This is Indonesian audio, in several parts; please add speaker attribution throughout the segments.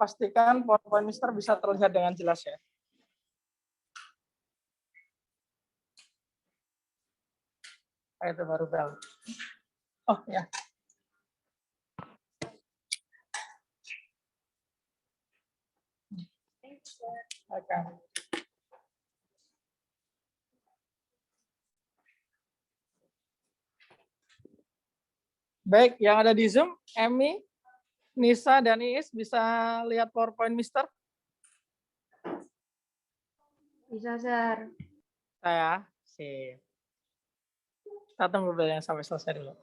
Speaker 1: pastikan PowerPoint Mister bisa terlihat dengan jelas ya. Itu baru bel. Oh ya. Oke. Baik, yang ada di Zoom, Emi, Nisa, dan Iis bisa lihat PowerPoint Mister?
Speaker 2: Bisa, Sir.
Speaker 1: Saya, sip. Kita tunggu belnya sampai selesai dulu.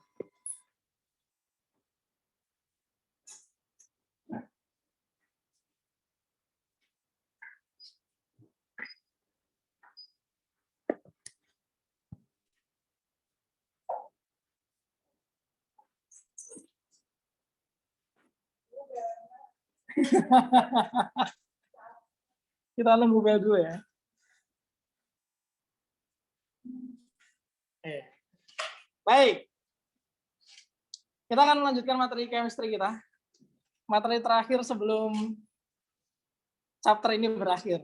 Speaker 1: Kita nunggu bel dulu ya. Baik. Kita akan melanjutkan materi chemistry kita. Materi terakhir sebelum chapter ini berakhir.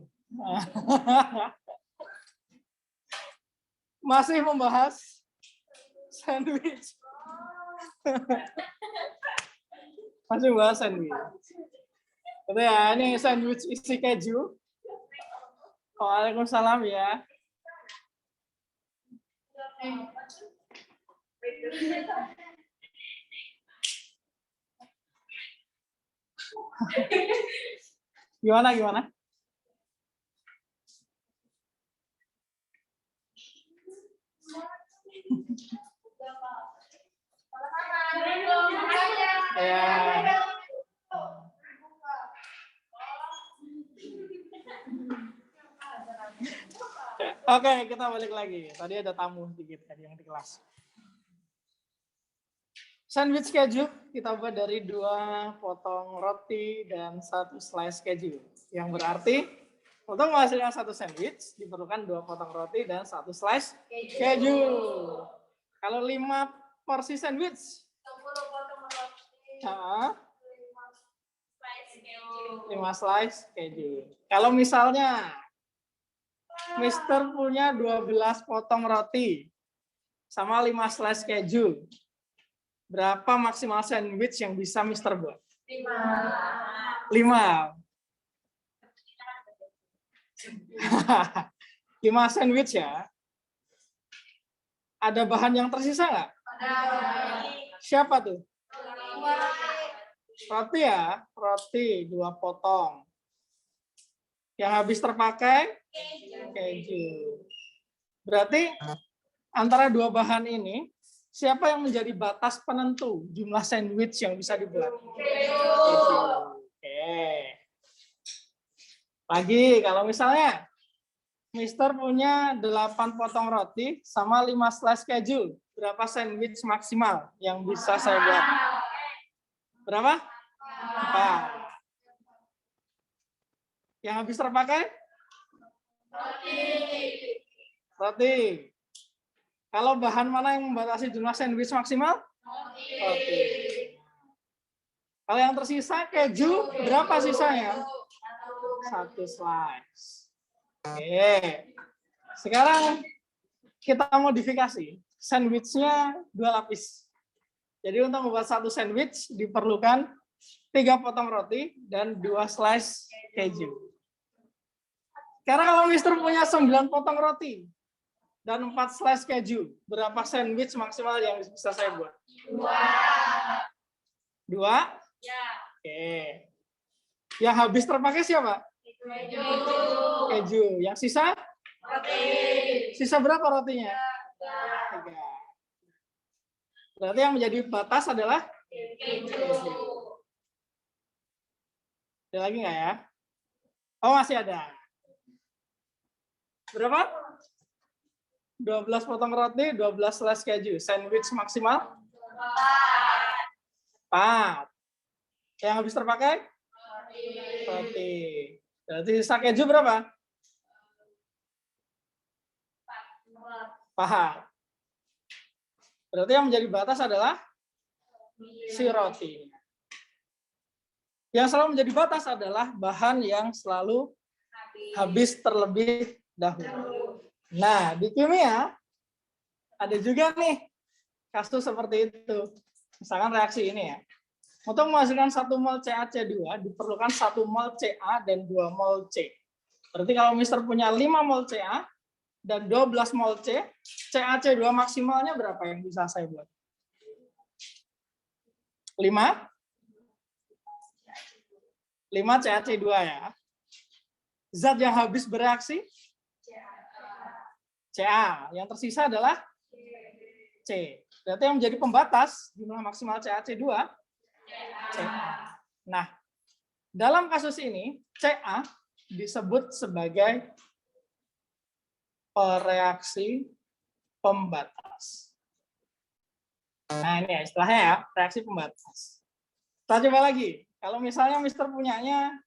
Speaker 1: Masih membahas sandwich. Masih membahas sandwich. Itu ya, ini sandwich isi keju. Waalaikumsalam ya. Gimana? Ya. Oke, kita balik lagi. Tadi ada tamu sedikit tadi yang di kelas. Sandwich keju kita buat dari 2 potong roti dan 1 slice keju. Yang berarti untuk menghasilkan 1 sandwich diperlukan 2 potong roti dan 1 slice keju. Kalau 5 porsi sandwich, 5 slice keju. Kalau misalnya Mister punya 12 potong roti sama 5 slice keju, berapa maksimal sandwich yang bisa Mister buat? 5. 5 sandwich ya. Ada bahan yang tersisa nggak? Siapa tuh? Roti ya, roti 2 potong. Yang habis terpakai? Keju. Berarti antara 2 bahan ini, siapa yang menjadi batas penentu jumlah sandwich yang bisa dibuat? Keju. Oke. Lagi, kalau misalnya Mister punya 8 potong roti sama 5 slice keju, berapa sandwich maksimal yang bisa saya buat? Berapa? 4. Yang habis terpakai? Roti. Kalau bahan mana yang membatasi jumlah sandwich maksimal? Roti. Kalau yang tersisa keju, berapa sisanya? 1 slice. Oke. Sekarang kita modifikasi. Sandwichnya 2 lapis. Jadi untuk membuat 1 sandwich diperlukan 3 potong roti dan 2 slice keju. Karena kalau Mister punya 9 potong roti dan 4 slice keju, berapa sandwich maksimal yang bisa saya buat? 2? Ya. Oke. Yang habis terpakai siapa? Keju. Yang sisa? Roti. Sisa berapa rotinya? 3. Berarti yang menjadi batas adalah keju. Ada lagi nggak ya? Oh, masih ada. Berapa? 12 potong roti, 12 slice keju. Sandwich maksimal? 4. Yang habis terpakai? Roti. Berarti sisa keju berapa? 4. Berarti yang menjadi batas adalah si roti. Yang selalu menjadi batas adalah bahan yang selalu habis terlebih dahulu. Nah, di kimia ada juga nih kasus seperti itu. Misalkan reaksi ini ya. Untuk menghasilkan 1 mol CaC2 diperlukan 1 mol Ca dan 2 mol C. Berarti kalau Mister punya 5 mol Ca dan 12 mol C, CaC2 maksimalnya berapa yang bisa saya buat? 5 CaC2 ya. Zat yang habis bereaksi Ca. Yang tersisa adalah C. Berarti yang menjadi pembatas jumlah maksimal CaC2 Ca. Nah, dalam kasus ini Ca disebut sebagai pereaksi pembatas. Nah, ini ya istilahnya ya, reaksi pembatas. Kita coba lagi. Kalau misalnya Mister punyanya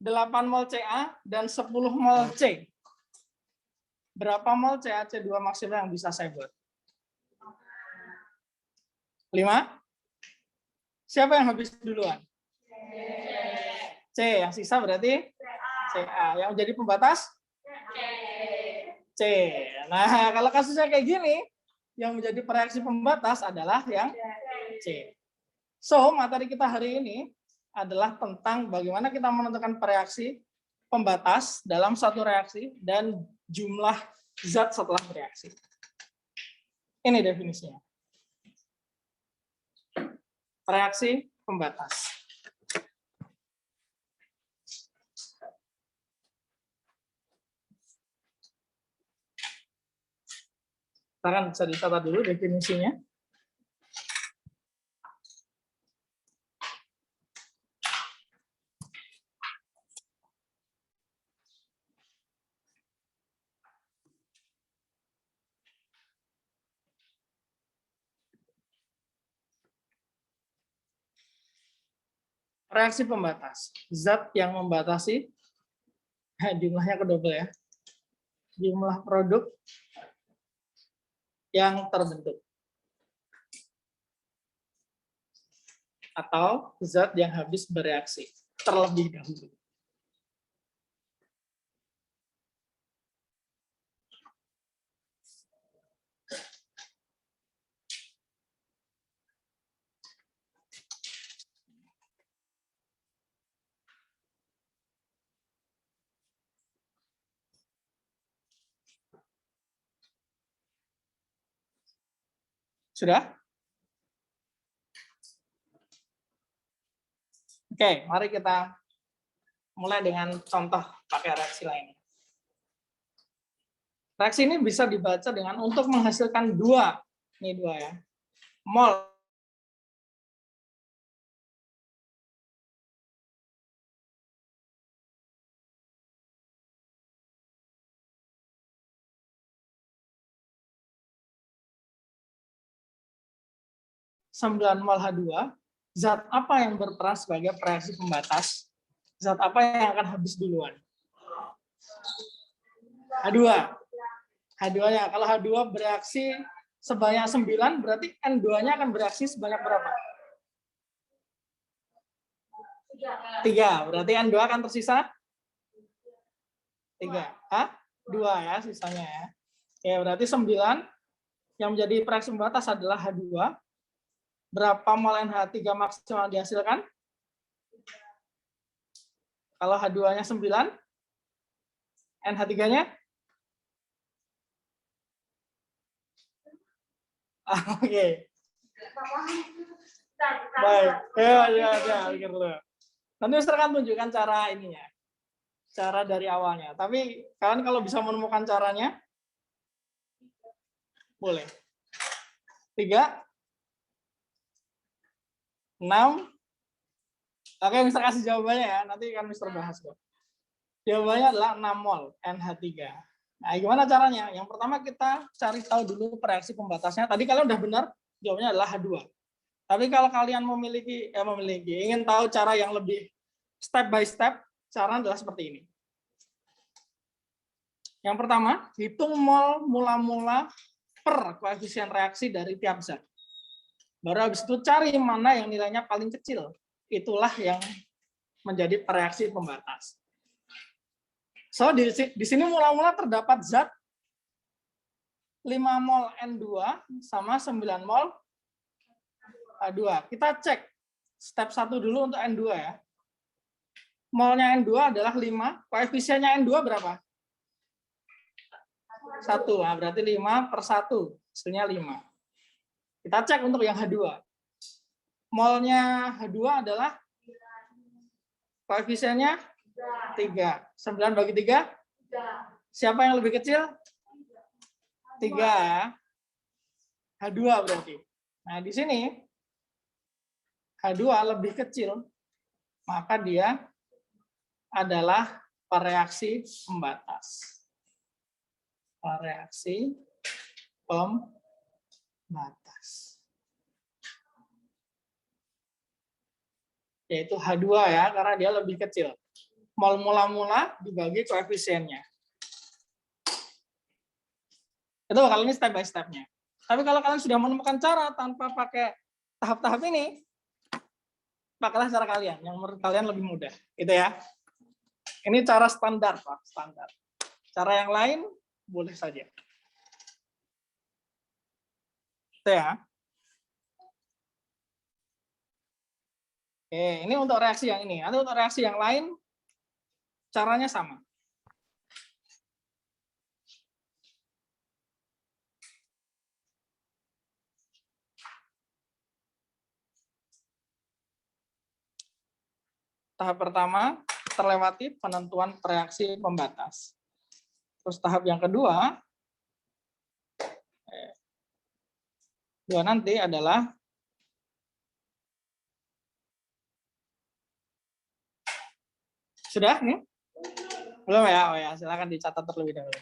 Speaker 1: 8 mol Ca dan 10 mol C. Berapa mol CaC2 maksimal yang bisa saya buat? 5? Siapa yang habis duluan? C. Yang sisa berarti Ca. Yang jadi pembatas? C. Nah, kalau kasusnya kayak gini, yang menjadi pereaksi pembatas adalah yang C. So, materi kita hari ini adalah tentang bagaimana kita menentukan pereaksi pembatas dalam satu reaksi dan jumlah zat setelah bereaksi. Ini definisinya. Reaksi pembatas. Sekarang bisa dicatat dulu definisinya. Reaksi pembatas, zat yang membatasi jumlahnya kedouble ya, jumlah produk yang terbentuk atau zat yang habis bereaksi terlebih dahulu. Sudah? Oke, mari kita mulai dengan contoh pakai reaksi lainnya. Reaksi ini bisa dibaca dengan untuk menghasilkan 2, ini 2 ya, mol mol H2, zat apa yang berperan sebagai pereaksi pembatas? Zat apa yang akan habis duluan? H2. H2-nya. Kalau H2 bereaksi sebanyak 9, berarti N2-nya akan bereaksi sebanyak berapa? 3. Berarti N2 akan tersisa? 3. Hah? 2 ya sisanya ya. Ya, berarti 9 yang menjadi pereaksi pembatas adalah H2. Berapa mol NH3 maksimal dihasilkan? Kalau H2-nya 9, NH3-nya? Oke. Baik. Ya, pikir dulu. Nanti Mister akan tunjukkan cara ininya. Cara dari awalnya. Tapi kalian kalau bisa menemukan caranya, boleh. 3, 6. Oke, Mister kasih jawabannya ya. Nanti kan Mister bahas kok. Jawabannya adalah 6 mol NH3. Nah, gimana caranya? Yang pertama kita cari tahu dulu reaksi pembatasnya. Tadi kalian udah benar, jawabannya adalah H2. Tapi kalau kalian ingin tahu cara yang lebih step by step, cara adalah seperti ini. Yang pertama, hitung mol mula-mula per koefisien reaksi dari tiap zat. Baru habis itu cari mana yang nilainya paling kecil. itulah yang menjadi reaksi pembatas. So, di sini mula-mula terdapat zat 5 mol N2 sama 9 mol H2. Kita cek step 1 dulu untuk N2 ya. Molnya N2 adalah 5, koefisiennya N2 berapa? 1, nah berarti 5 per 1, hasilnya 5. Kita cek untuk yang H2. Molnya H2 adalah koefisiennya 3. 9 bagi 3? Siapa yang lebih kecil? 3. H2 berarti. Nah, di sini H2 lebih kecil, maka dia adalah reaksi pembatas. Reaksi pembatas. Yaitu H2 ya, karena dia lebih kecil. Mol mula-mula dibagi koefisiennya. Itu kalau ini step by step-nya. Tapi kalau kalian sudah menemukan cara tanpa pakai tahap-tahap ini, pakailah cara kalian, yang menurut kalian lebih mudah. Gitu ya. Ini cara standar, Pak. Standar. Cara yang lain, boleh saja. Itu ya. Oke, ini untuk reaksi yang ini. Atau untuk reaksi yang lain, caranya sama. Tahap pertama, terlewati penentuan reaksi pembatas. Terus tahap yang kedua, nanti adalah sudah nih? Belum ya? Oh ya, silakan dicatat terlebih dahulu.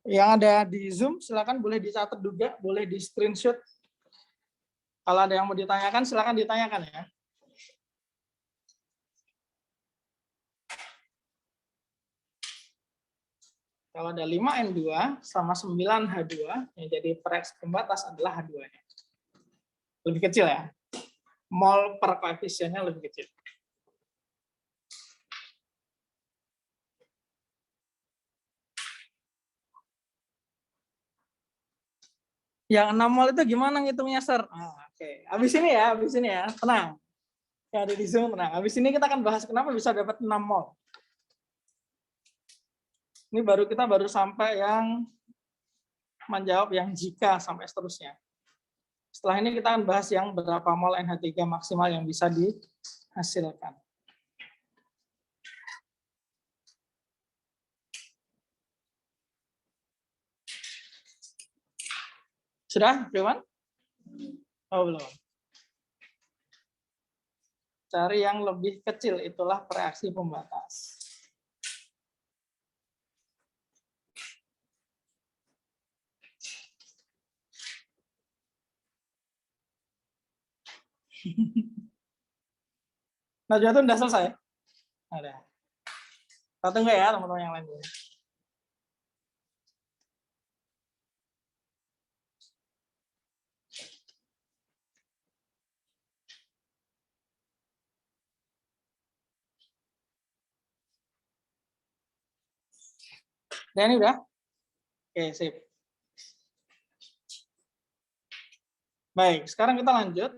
Speaker 1: Yang ada di Zoom, silakan boleh dicatat juga, boleh di screenshot. Kalau ada yang mau ditanyakan, silakan ditanyakan ya. Kalau ada 5N2 sama 9H2, yang jadi reaksi pembatas adalah H2-nya. Lebih kecil ya. Mol per koefisiennya lebih kecil. Yang 6 mol itu gimana ngitungnya, Sir? Oke. Habis ini ya. Tenang. Yang ada di Zoom, tenang. Habis ini kita akan bahas kenapa bisa dapat 6 mol. Ini kita baru sampai yang menjawab yang jika sampai seterusnya. Setelah ini kita akan bahas yang berapa mol NH3 maksimal yang bisa dihasilkan. Sudah, Firman? Oh, belum. Cari yang lebih kecil, itulah reaksi pembatas. Nah, itu udah selesai? Ada. Kita tunggu ya teman-teman yang lain. Dan ini udah? Oke, sip. Baik, sekarang kita lanjut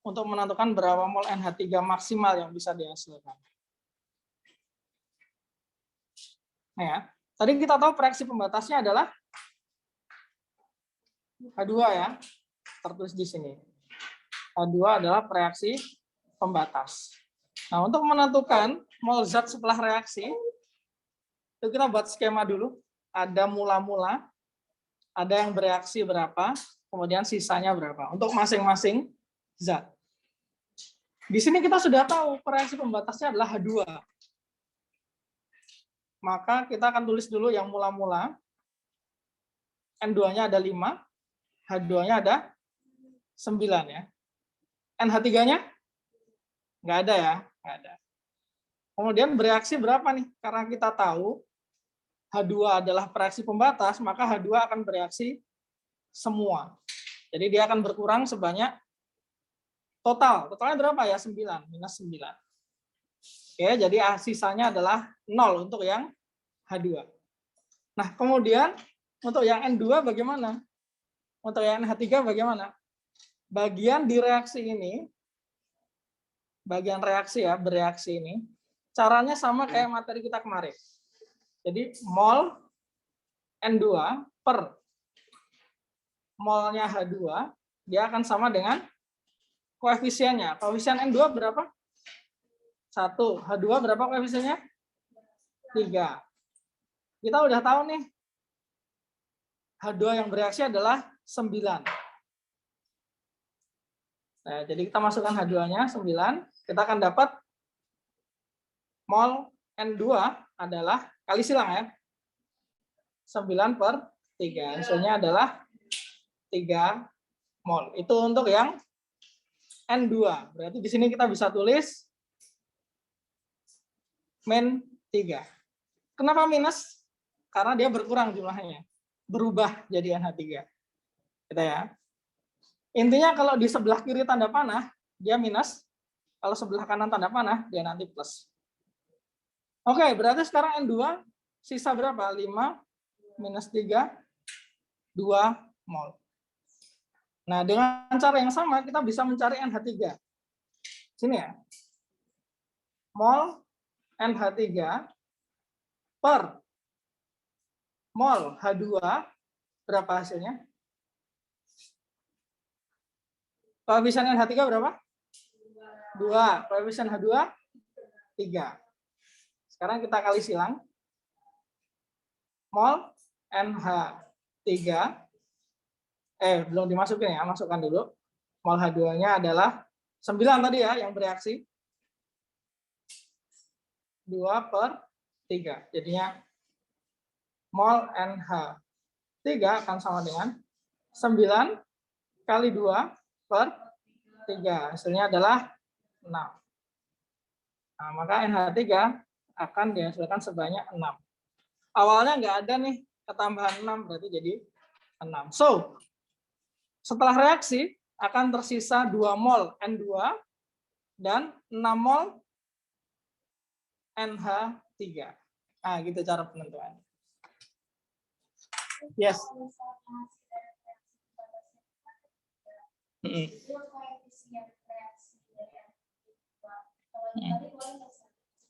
Speaker 1: untuk menentukan berapa mol NH3 maksimal yang bisa dihasilkan. Nah ya, tadi kita tahu reaksi pembatasnya adalah H2 ya, tertulis di sini. H2 adalah reaksi pembatas. Nah, untuk menentukan mol zat setelah reaksi, itu kita buat skema dulu. Ada mula-mula, ada yang bereaksi berapa, kemudian sisanya berapa untuk masing-masing zat. Di sini kita sudah tahu reaksi pembatasnya adalah H2. Maka kita akan tulis dulu yang mula-mula. N2-nya ada 5, H2-nya ada 9 ya. NH3-nya? Nggak ada ya, nggak ada. Kemudian bereaksi berapa nih? Karena kita tahu H2 adalah reaksi pembatas, maka H2 akan bereaksi semua. Jadi dia akan berkurang sebanyak totalnya berapa ya? 9, minus 9. Oke, jadi sisanya adalah 0 untuk yang H2. Nah, kemudian untuk yang N2 bagaimana? Untuk yang NH3 bagaimana? Bagian di reaksi ini, bagian reaksi ya, bereaksi ini, caranya sama kayak materi kita kemarin. Jadi mol N2 per molnya H2, dia akan sama dengan koefisiennya. Koefisien N2 berapa? 1. H2 berapa koefisiennya? 3. Kita udah tahu nih, H2 yang bereaksi adalah 9. Nah, jadi kita masukkan H2-nya 9, kita akan dapat mol N2 adalah, kali silang ya, 9 per 3. Hasilnya adalah 3 mol. Itu untuk yang N2. Berarti di sini kita bisa tulis min 3. Kenapa minus? Karena dia berkurang jumlahnya. Berubah jadi NH3. Kita ya. Intinya kalau di sebelah kiri tanda panah, dia minus. Kalau sebelah kanan tanda panah, dia nanti plus. Oke, berarti sekarang N2 sisa berapa? 5 minus 3, 2 mol. Nah, dengan cara yang sama, kita bisa mencari NH3. Sini ya. Mol NH3 per mol H2, berapa hasilnya? Koefisien NH3 berapa? 2. Koefisien H2, 3. Sekarang kita kali silang. Mol NH3, belum dimasukin ya, masukkan dulu. Mol H2-nya adalah 9 tadi ya, yang bereaksi. 2 per 3. Jadinya mol NH3 akan sama dengan 9 kali 2 per 3. Hasilnya adalah 6. Nah, maka NH3 akan dihasilkan sebanyak 6. Awalnya nggak ada nih ketambahan 6, berarti jadi 6. So, setelah reaksi akan tersisa 2 mol N2 dan 6 mol NH3. Nah, gitu cara penentuan. Yes.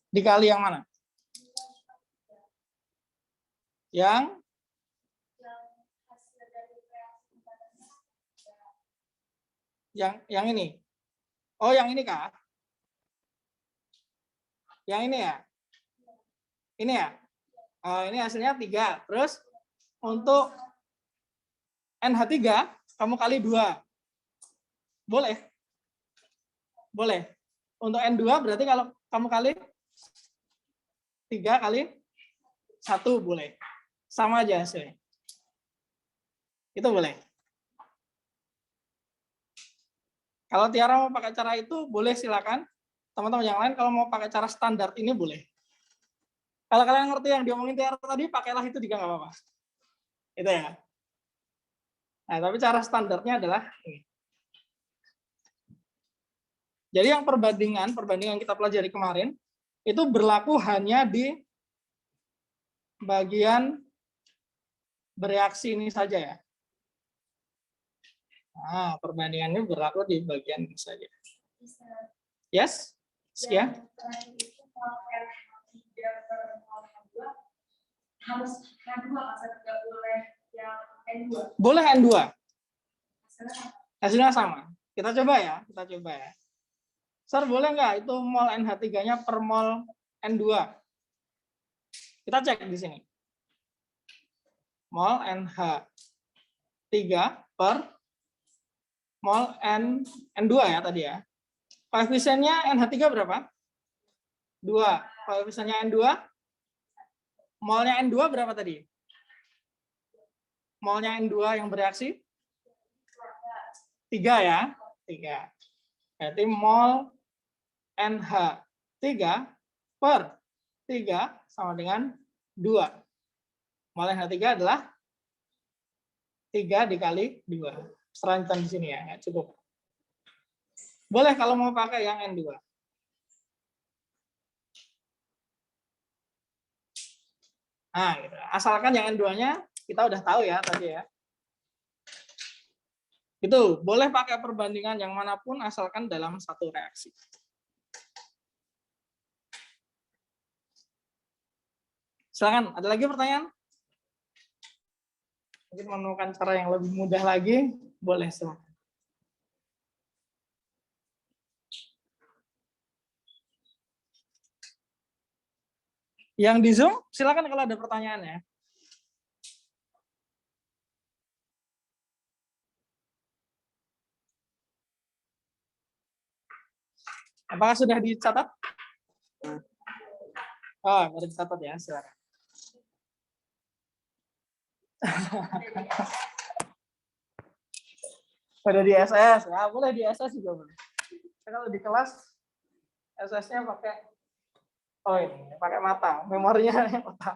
Speaker 1: Dikali yang mana? Yang ini. Oh, yang ini kah? Yang ini ya? Ini ya? Oh, ini hasilnya 3. Terus untuk NH3 kamu kali 2. Boleh? Boleh. Untuk N2 berarti kalau kamu kali 3 kali 1 boleh. Sama aja hasilnya. Itu boleh. Kalau Tiara mau pakai cara itu, boleh silakan. Teman-teman yang lain kalau mau pakai cara standar ini boleh. Kalau kalian ngerti yang diomongin Tiara tadi, pakailah itu juga nggak apa-apa. Itu ya. Nah, tapi cara standarnya adalah ini. Jadi yang perbandingan kita pelajari kemarin, itu berlaku hanya di bagian bereaksi ini saja ya. Nah, perbandingannya berlaku di bagian ini saja. Yes? Sekian.
Speaker 3: Harus N2, tidak boleh yang N2.
Speaker 1: Boleh N2. Hasilnya sama. Kita coba ya. Sir, boleh nggak itu mol NH3-nya per mol N2? Kita cek di sini. Mol NH3 per mol N2 ya tadi ya. Koefisiennya NH3 berapa? 2. Koefisiennya N2? Molnya N2 berapa tadi? Molnya N2 yang bereaksi? 3 ya? 3. Berarti mol NH3 per 3 sama dengan 2. Mol yang ketiga adalah 3 dikali 2. Selanjutnya di sini ya, cukup. Boleh kalau mau pakai yang N2. Nah, gitu. Asalkan yang N2-nya kita udah tahu ya tadi ya. Itu boleh pakai perbandingan yang manapun asalkan dalam satu reaksi. Silakan, ada lagi pertanyaan? Mungkin menemukan cara yang lebih mudah lagi, boleh silakan. Yang di Zoom, silakan kalau ada pertanyaan ya. Apakah sudah dicatat? Oh, baru dicatat ya, silakan. Pada di SS, ya boleh di SS juga boleh. Kalau di kelas SS-nya pakai ini, pakai mata, memorinya otak.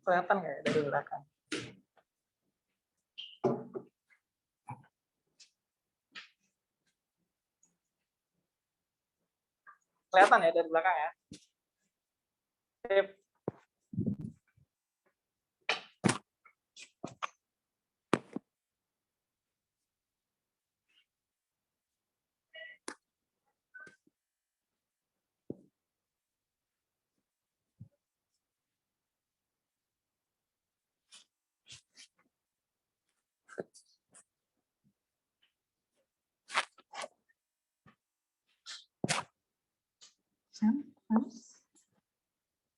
Speaker 1: Kelihatan nggak ya dari belakang? Kelihatan ya dari belakang ya? Sip.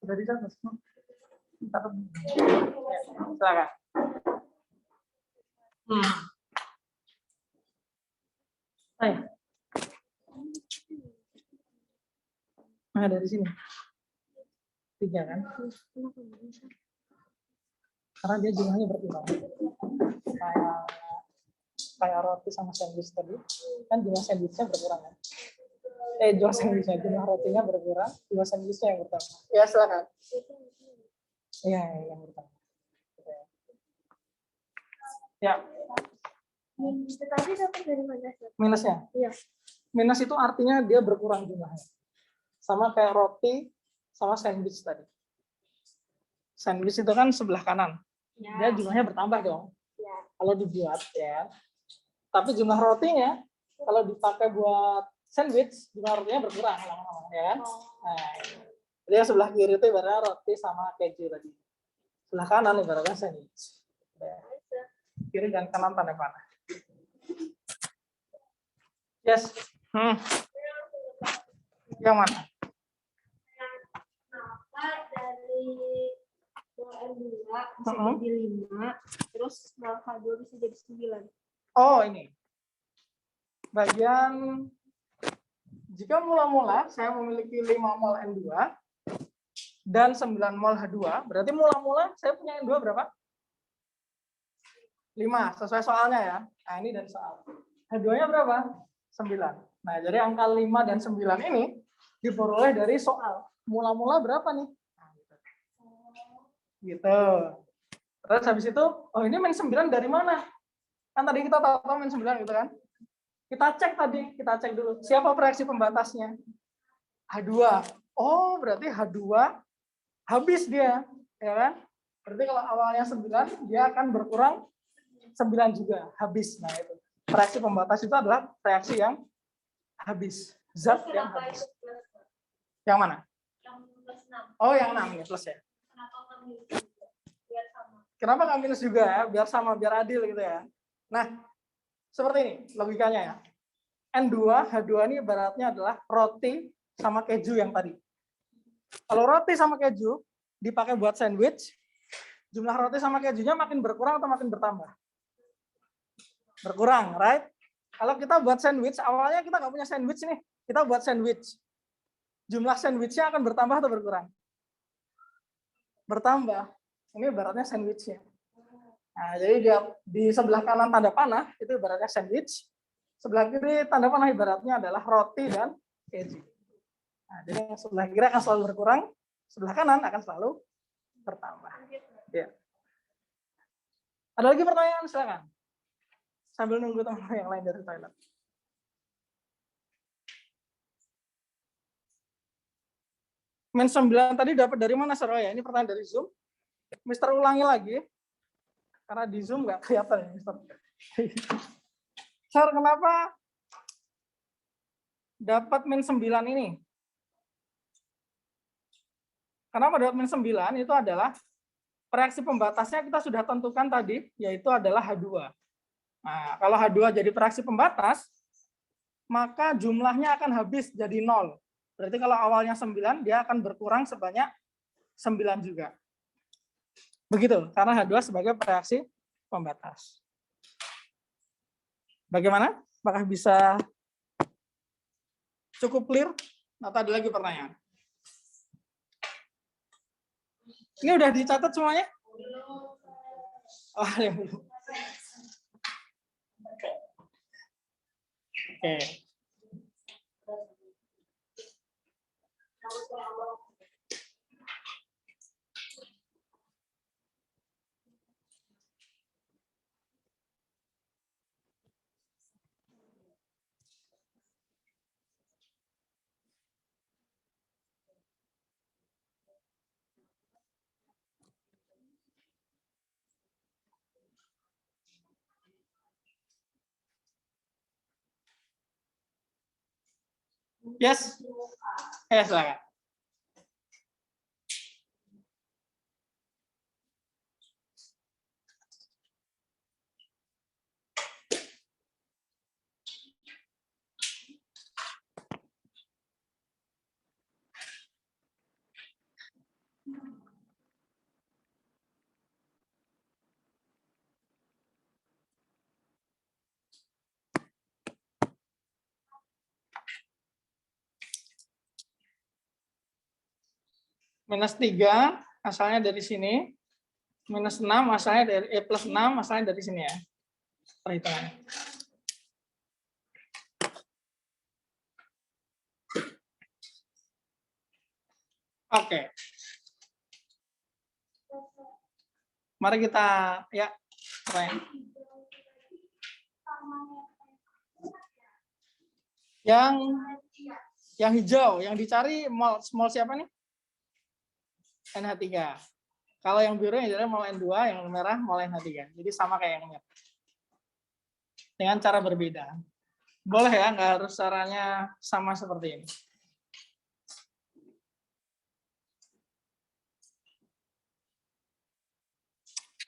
Speaker 1: Sudah dicatat semua? Silakan. Ayo. Nah, dari sini. 3 kan? Karena dia jumlahnya berkurang. Kayak roti sama sandwich tadi, kan jumlah sandwichnya berkurang kan? Jumlah sandwichnya, jumlah rotinya berkurang, jumlah sandwichnya yang bertambah. Ya, silakan. Iya, yang bertambah. Ya.
Speaker 2: Minus tadi dapat dari mana?
Speaker 1: Minusnya?
Speaker 2: Iya.
Speaker 1: Minus itu artinya dia berkurang jumlahnya. Sama kayak roti sama sandwich tadi. Sandwich itu kan sebelah kanan. Ya. Dia jumlahnya bertambah dong. Ya. Kalau dibuat ya. Tapi jumlah rotinya kalau dipakai buat sandwich, jumlah rotinya berkurang lama-lama ya kan? Nah, jadi yang sebelah kiri itu ibaratnya roti sama keju tadi. Sebelah kanan ibaratnya sandwich. Kiri dan kanan tanda panah. Yes. Yang mana?
Speaker 2: Kenapa dari N2 bisa jadi 5, terus H2 bisa jadi 9?
Speaker 1: Oh, ini. Bagian jika mula-mula saya memiliki 5 mol N2 dan 9 mol H2, berarti mula-mula saya punya N2 berapa? 5, sesuai soalnya ya. Nah, ini dari soal. H2-nya berapa? 9. Nah, jadi angka 5 dan 9 ini diperoleh dari soal. Mula-mula berapa nih? Nah, gitu. Terus habis itu, oh ini min 9 dari mana? Kan tadi kita tahu min 9 gitu kan? Kita cek dulu. Siapa proyeksi pembatasnya? H2. Oh, berarti H2 habis dia, ya kan? Berarti kalau awalnya 9, dia akan berkurang 9 juga, habis. Nah, itu. Reaksi pembatas itu adalah reaksi yang habis. Zat yang habis. Yang mana?
Speaker 3: Yang plus 6.
Speaker 1: Oh, yang 6 ya, plus ya.
Speaker 3: Kenapa nggak minus juga? Biar sama.
Speaker 1: Kenapa nggak minus juga ya? Biar sama, biar adil gitu ya. Nah, seperti ini logikanya ya. N2, H2 ini ibaratnya adalah roti sama keju yang tadi. Kalau roti sama keju dipakai buat sandwich, jumlah roti sama kejunya makin berkurang atau makin bertambah? Berkurang, right? Kalau kita buat sandwich, awalnya kita nggak punya sandwich nih. Kita buat sandwich. Jumlah sandwichnya akan bertambah atau berkurang? Bertambah. Ini ibaratnya sandwichnya. Nah, jadi dia di sebelah kanan tanda panah, itu ibaratnya sandwich. Sebelah kiri tanda panah ibaratnya adalah roti dan keju. Nah, jadi yang sebelah kiri akan selalu berkurang, sebelah kanan akan selalu bertambah. Ya. Ada lagi pertanyaan, silakan. Sambil nunggu teman yang lain dari toilet. Men 9 tadi dapat dari mana, Sir? Ya, ini pertanyaan dari Zoom. Mister ulangi lagi. Karena di Zoom nggak kelihatan ya, Mister. Sir, kenapa dapat min 9 ini? Kenapa dapat min 9? Itu adalah reaksi pembatasnya kita sudah tentukan tadi, yaitu adalah H2. Nah, kalau H2 jadi reaksi pembatas, maka jumlahnya akan habis jadi 0. Berarti kalau awalnya 9, dia akan berkurang sebanyak 9 juga. Begitu, karena H2 sebagai reaksi pembatas. Bagaimana? Apakah bisa cukup clear? Atau ada lagi pertanyaan? Ini udah dicatat semuanya? Oh, ya belum. Oke. Yes. Silakan. Minus 3 asalnya dari sini. Minus 6 asalnya dari plus 6 asalnya dari sini ya. Perhitungannya. Oke. Mari kita ya pertanyaan. Yang hijau, yang dicari mol siapa nih? NH3. Kalau yang biru yang dicari mol N2, yang merah mol NH3. Jadi sama kayak yang merah. Dengan cara berbeda. Boleh ya, nggak harus caranya sama seperti ini.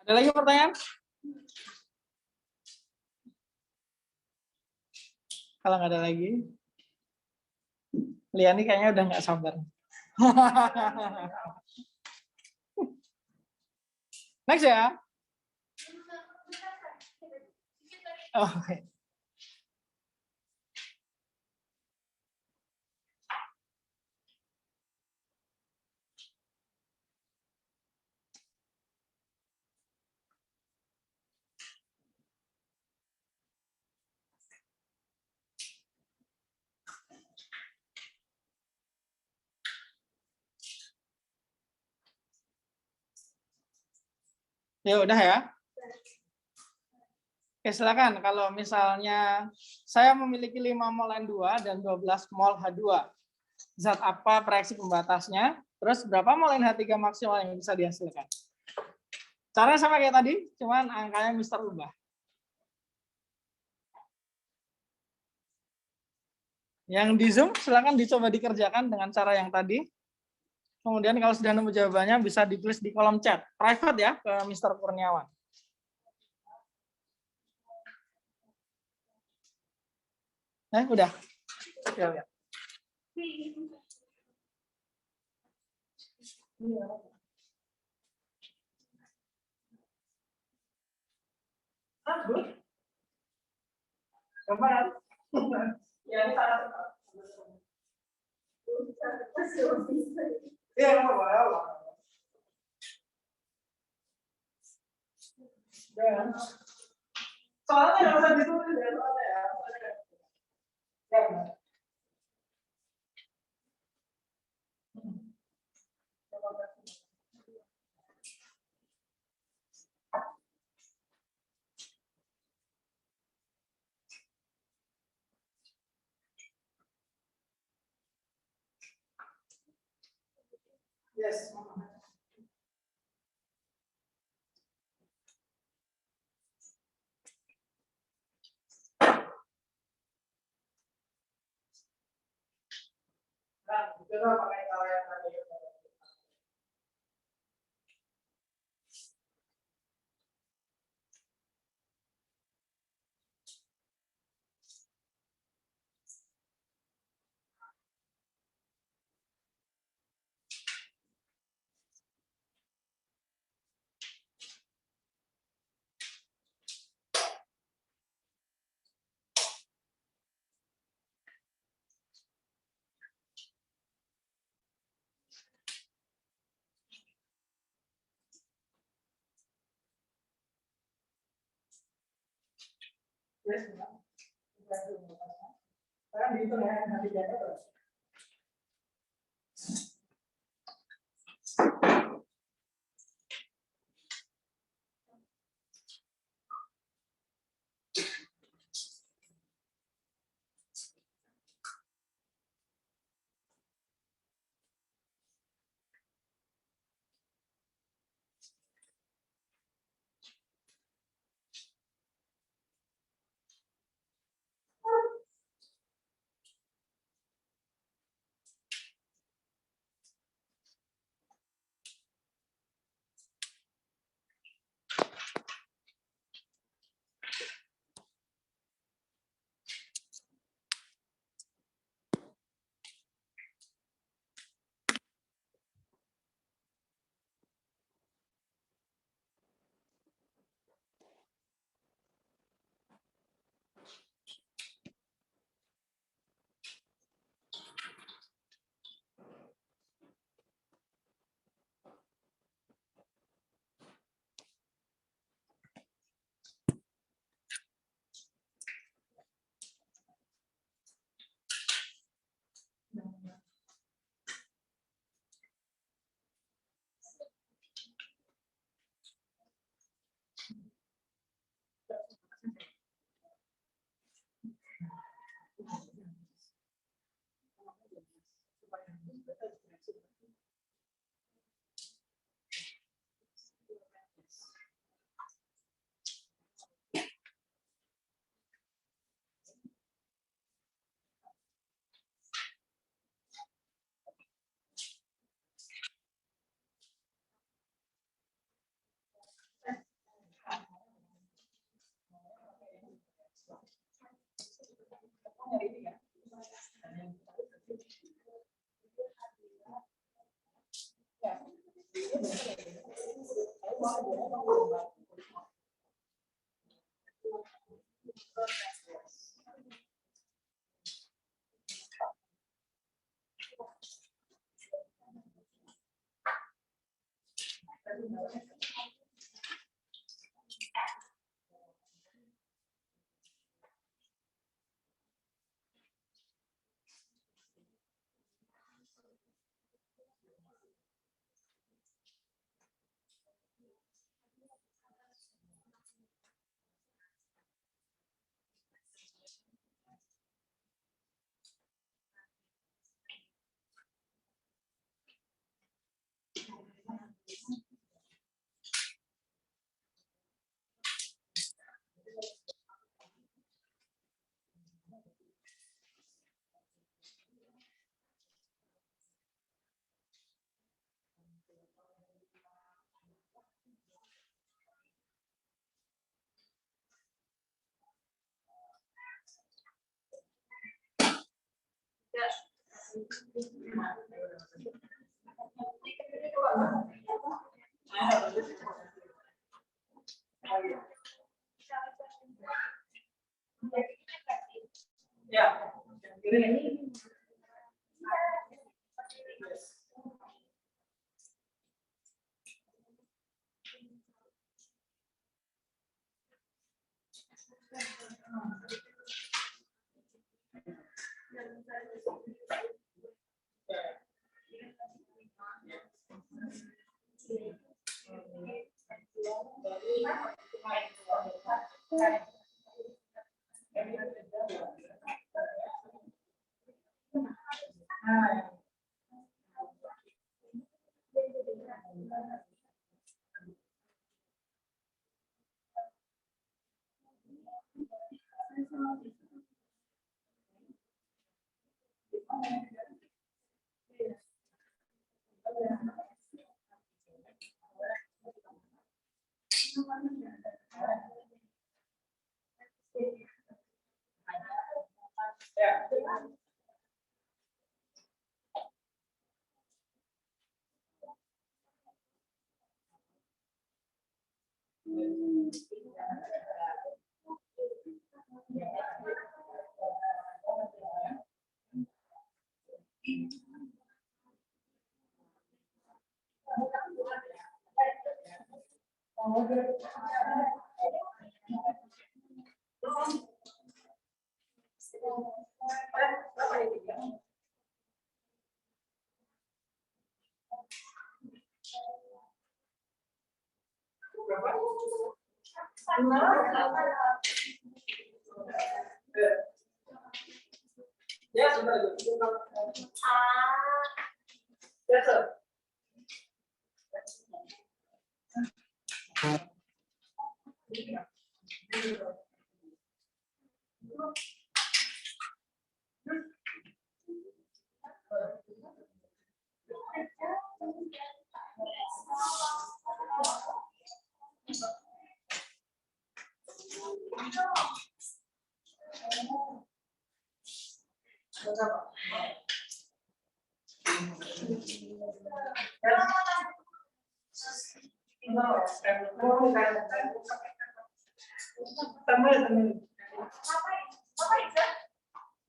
Speaker 1: Ada lagi pertanyaan? Kalau nggak ada lagi, Liani kayaknya udah nggak sabar. Next ya. Oke. Ya udah ya. Oke, silakan. Kalau misalnya saya memiliki 5 mol N2 dan 12 mol H2. Zat apa reaksi pembatasnya? Terus berapa mol NH3 maksimal yang bisa dihasilkan? Caranya sama kayak tadi, cuman angkanya Mister ubah. Yang di Zoom silakan dicoba dikerjakan dengan cara yang tadi. Kemudian kalau sudah nemu jawabannya bisa ditulis di kolom chat. Private ya ke Mister Kurniawan. Udah. Ya. Gambar. Ya, ini iya, boleh. Soalnya nggak usah ditulis ya, soalnya ya. Yes. Nah, coba pakai cara yang tadi. Yes, sekarang dihitung ya, nanti jatuh terus. Ya, ini.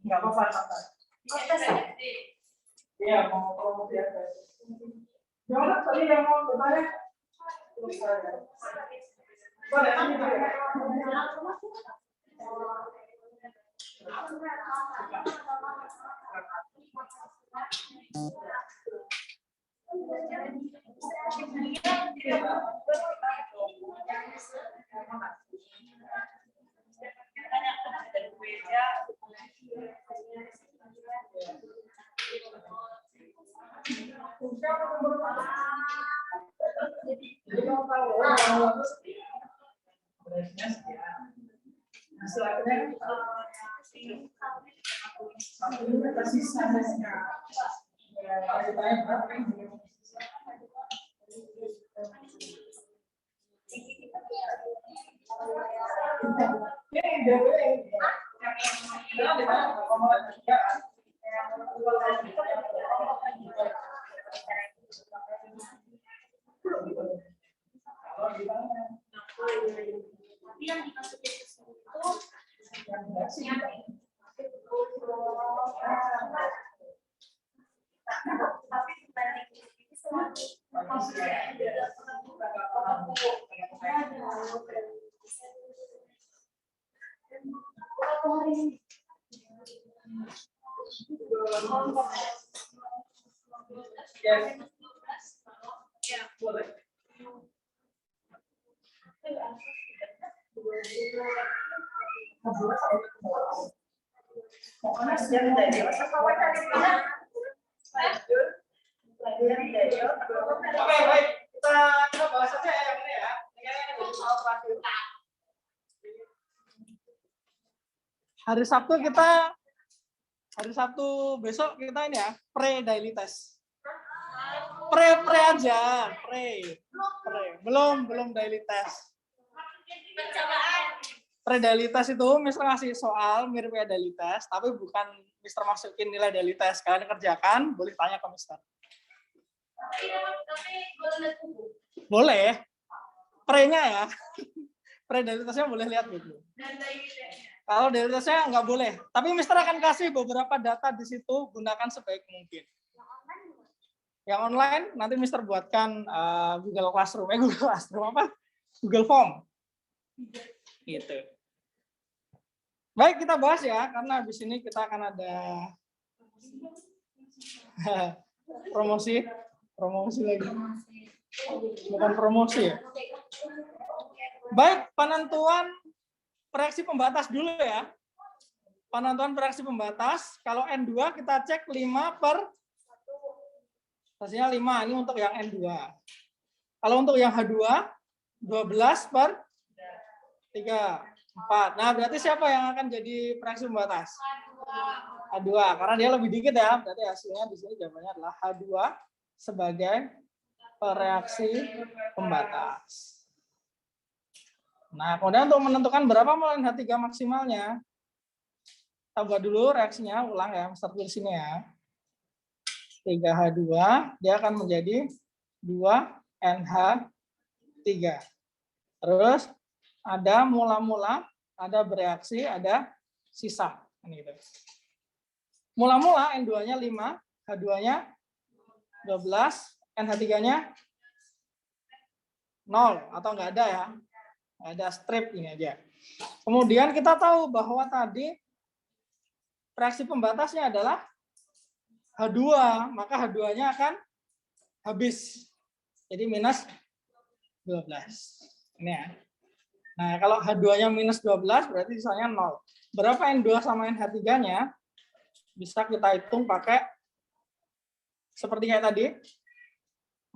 Speaker 1: Nggak apa-apa. Iya, mau promosi ya. Jangan tadi yang mau bertanya. Boleh, Oke, baik. Kita bahas aja ya yang ini ya. Ini jadi soal terakhir. Hari Sabtu besok kita ini ya, pre-daily test. Pre aja, pre. Belum daily test. Pre-daily test itu Mister ngasih soal mirip kayak daily test, tapi bukan Mister masukin nilai daily test. Kalian kerjakan, boleh tanya ke Mister. Boleh. Pre-nya ya. Pre-daily testnya boleh lihat gitu. Kalau daily testnya nggak boleh. Tapi Mister akan kasih beberapa data di situ, gunakan sebaik mungkin. Yang online nanti Mister buatkan Google Classroom. Google Classroom apa? Google Form. Gitu. Baik, kita bahas ya, karena habis ini kita akan ada promosi lagi. Bukan promosi ya. Baik, penentuan reaksi pembatas dulu ya. Penentuan reaksi pembatas, kalau N2 kita cek 5 per hasilnya 5, ini untuk yang N2. Kalau untuk yang H2, 12 per 3, 4. Nah, berarti siapa yang akan jadi reaksi pembatas? H2, karena dia lebih dikit ya. Berarti hasilnya di sini jawabannya adalah H2 sebagai reaksi pembatas. Nah, kemudian untuk menentukan berapa mol NH3 maksimalnya, kita buat dulu reaksinya, ulang ya, Mister tulis sini ya. 3H2, dia akan menjadi 2NH3. Terus ada mula-mula, ada bereaksi, ada sisa. Ini gitu. Mula-mula N2-nya 5, H2-nya 12, NH3-nya 0 atau enggak ada ya. Ada strip ini aja. Kemudian kita tahu bahwa tadi reaksi pembatasnya adalah H2, maka H2-nya akan habis. Jadi minus 12. Ini ya. Nah, kalau H2-nya minus 12 berarti sisanya 0. Berapa N2 sama NH3-nya? Bisa kita hitung pakai seperti kayak tadi.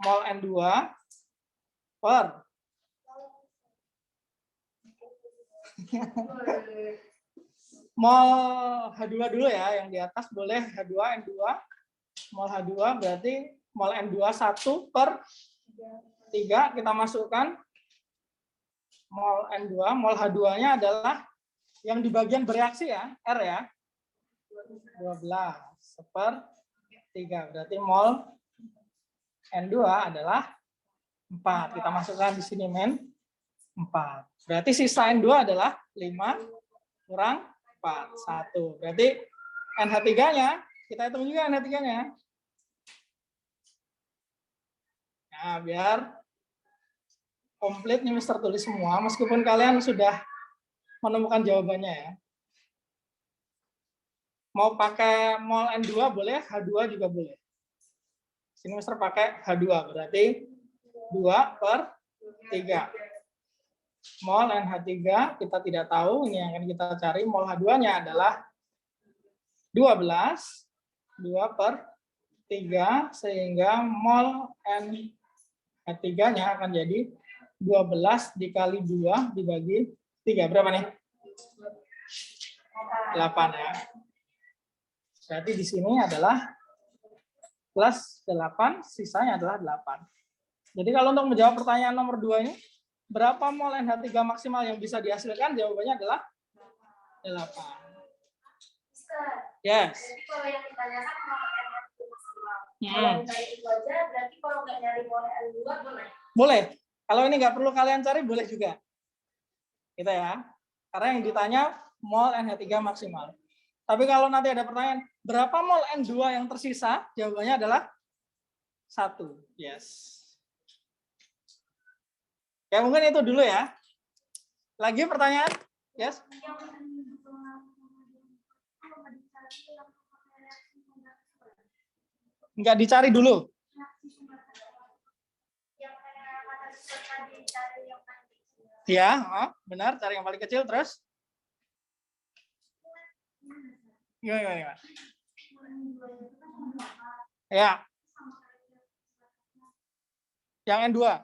Speaker 1: Mol N2 per mol H2 dulu ya, yang di atas boleh H2, N2. Mol H2 berarti mol N2 1 per 3 kita masukkan. Mol N2, mol H2-nya adalah yang di bagian bereaksi ya, R ya. 12 per 3. Berarti mol N2 adalah 4. Kita masukkan di sini men 4. Berarti sisa N2 adalah 5 kurang 4. 1. Berarti NH3-nya, kita hitung juga NH3-nya. Nah, biar komplit nih Mister tulis semua, meskipun kalian sudah menemukan jawabannya ya. Mau pakai mol N2 boleh, H2 juga boleh. Sini Mister pakai H2, berarti 2 per 3. Mol NH3 kita tidak tahu, ini yang akan kita cari. Mol H2-nya adalah 12, 2 per 3, sehingga mol NH3-nya akan jadi 12 dikali 2 dibagi 3. Berapa nih? 8 ya. Berarti di sini adalah plus 8, sisanya adalah 8. Jadi kalau untuk menjawab pertanyaan nomor 2 ini, berapa mol NH3 maksimal yang bisa dihasilkan? Jawabannya adalah 8. Yes.
Speaker 3: Jadi kalau yang ditanyakan mau NH3 maksimal. Kalau misalnya itu aja, berarti kalau nggak nyari mol N2 boleh?
Speaker 1: Boleh. Kalau ini nggak perlu kalian cari, boleh juga. Gitu ya. Karena yang ditanya mol NH3 maksimal. Tapi kalau nanti ada pertanyaan, berapa mol N2 yang tersisa? Jawabannya adalah 1. Yes. Ya mungkin itu dulu ya. Lagi pertanyaan? Yes. Enggak dicari dulu. Ya, benar. Cari yang paling kecil terus. Gimana? Ya. Yang N2.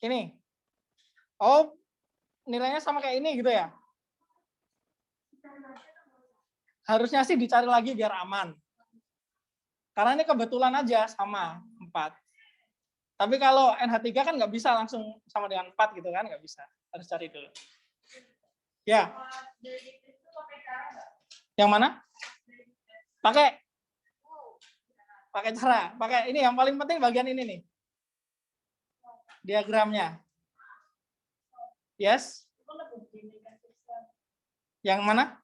Speaker 1: Ini. Oh, nilainya sama kayak ini gitu ya? Harusnya sih dicari lagi biar aman. Karena ini kebetulan aja sama 4. Tapi kalau NH3 kan nggak bisa langsung sama dengan 4 gitu kan, nggak bisa. Harus cari dulu. Ya. Yang mana? Pakai cara. Pakai ini yang paling penting bagian ini nih. Diagramnya. Yes. Yang mana?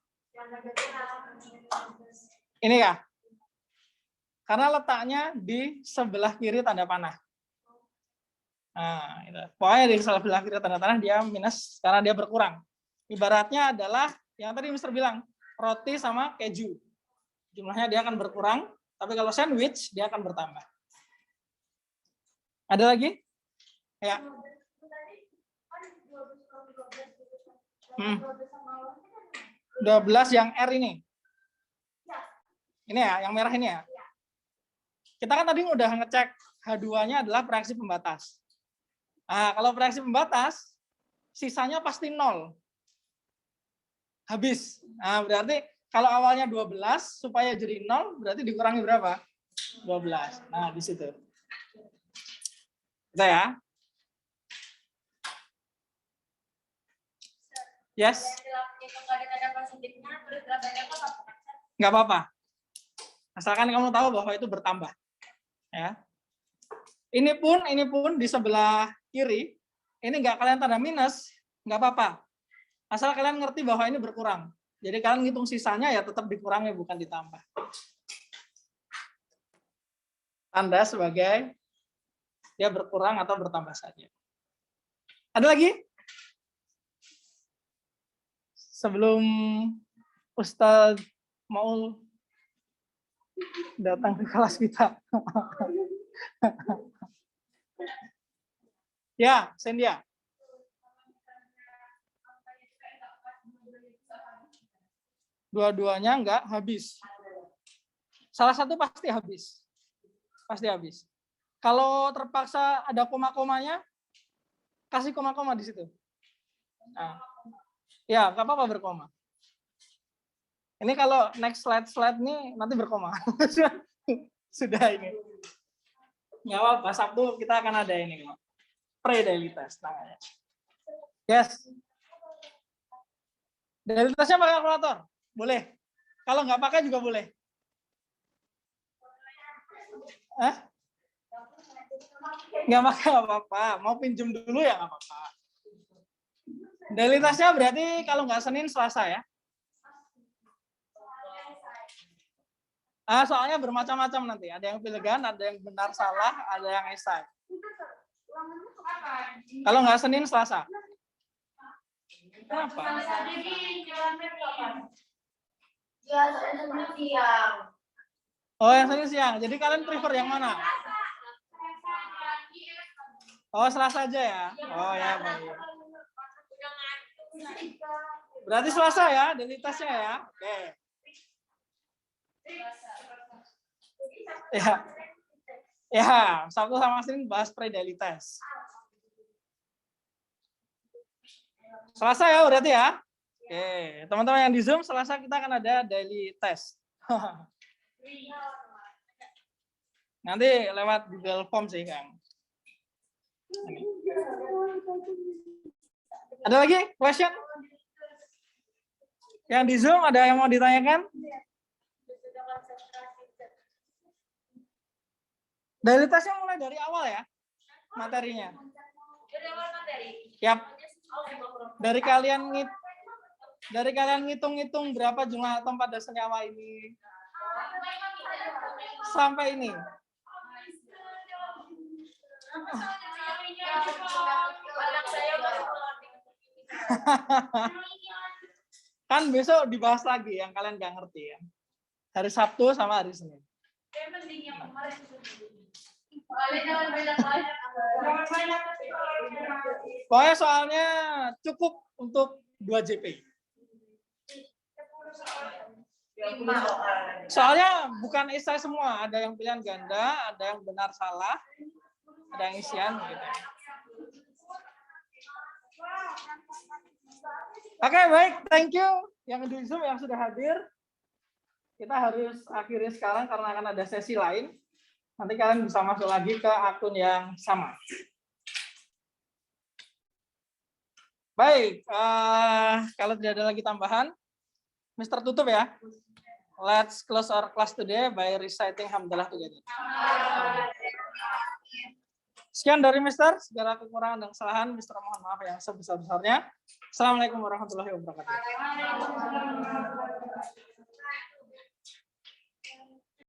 Speaker 1: Ini kah? Karena letaknya di sebelah kiri tanda panah. Nah, itu. Pokoknya di sebelah kiri tanda panah dia minus karena dia berkurang. Ibaratnya adalah yang tadi Mister bilang, roti sama keju. Jumlahnya dia akan berkurang, tapi kalau sandwich dia akan bertambah. Ada lagi? Ya. 12 yang R ini. Ini ya, yang merah ini ya. Kita kan tadi udah ngecek H2-nya adalah reaksi pembatas. Nah, kalau reaksi pembatas, sisanya pasti 0. Habis. Nah, berarti kalau awalnya 12, supaya jadi 0, berarti dikurangi berapa? 12. Nah, di situ. Kita ya. Yes. Nggak apa-apa. Asalkan kamu tahu bahwa itu bertambah. Ya. Ini pun di sebelah kiri, ini nggak kalian tanda minus, nggak apa-apa. Asal kalian ngerti bahwa ini berkurang. Jadi kalian ngitung sisanya ya tetap dikurangi, bukan ditambah. Tanda sebagai dia berkurang atau bertambah saja. Ada lagi? Sebelum Ustadz mau datang ke kelas kita. Ya, Sendia. Dua-duanya enggak habis. Salah satu pasti habis. Pasti habis. Kalau terpaksa ada koma-komanya, kasih koma-koma di situ. Nah, ya, nggak apa-apa berkoma. Ini kalau next slide nih nanti berkoma. Sudah ini. Nggak apa-apa, Sabtu kita akan ada ini. Pre-daily test. Yes. Daily testnya pakai kalkulator? Boleh. Kalau nggak pakai juga boleh. Nggak pakai nggak apa-apa. Mau pinjem dulu ya nggak apa-apa. Daily testnya berarti kalau nggak Senin, Selasa ya. Soalnya bermacam-macam nanti. Ada yang pilihan, ada yang benar salah, ada yang esai. Kalau nggak Senin, Selasa. Kenapa? Oh, yang Senin siang. Jadi kalian prefer yang mana? Oh, Selasa aja ya. Oh ya, baik. Berarti Selasa ya, daily testnya ya. Oke. Ya, Sabtu sama Senin bahas pre-daily test. Selasa ya berarti ya. Oke, teman-teman yang di Zoom, Selasa kita akan ada daily test. Nanti lewat Google Form sih, Kang. Ada lagi question? Yang di Zoom ada yang mau ditanyakan? Daily testnya mulai dari awal ya, materinya. Yap. Dari kalian ngitung-ngitung berapa jumlah atom pada senyawa ini sampai ini. Kan besok dibahas lagi yang kalian nggak ngerti ya. Hari Sabtu sama hari Senin. Pokoknya soalnya cukup untuk 2 JP. Soalnya bukan esai semua, ada yang pilihan ganda, ada yang benar salah, ada yang isian gitu. Oke, baik, thank you yang di Zoom yang sudah hadir. Kita harus akhiri sekarang karena akan ada sesi lain. Nanti kalian bisa masuk lagi ke akun yang sama. Baik, kalau tidak ada lagi tambahan, Mister tutup ya. Let's close our class today by reciting Hamdalah together. Sekian dari Mister, segala kekurangan dan kesalahan, Mister mohon maaf yang sebesar-besarnya. Assalamualaikum warahmatullahi wabarakatuh.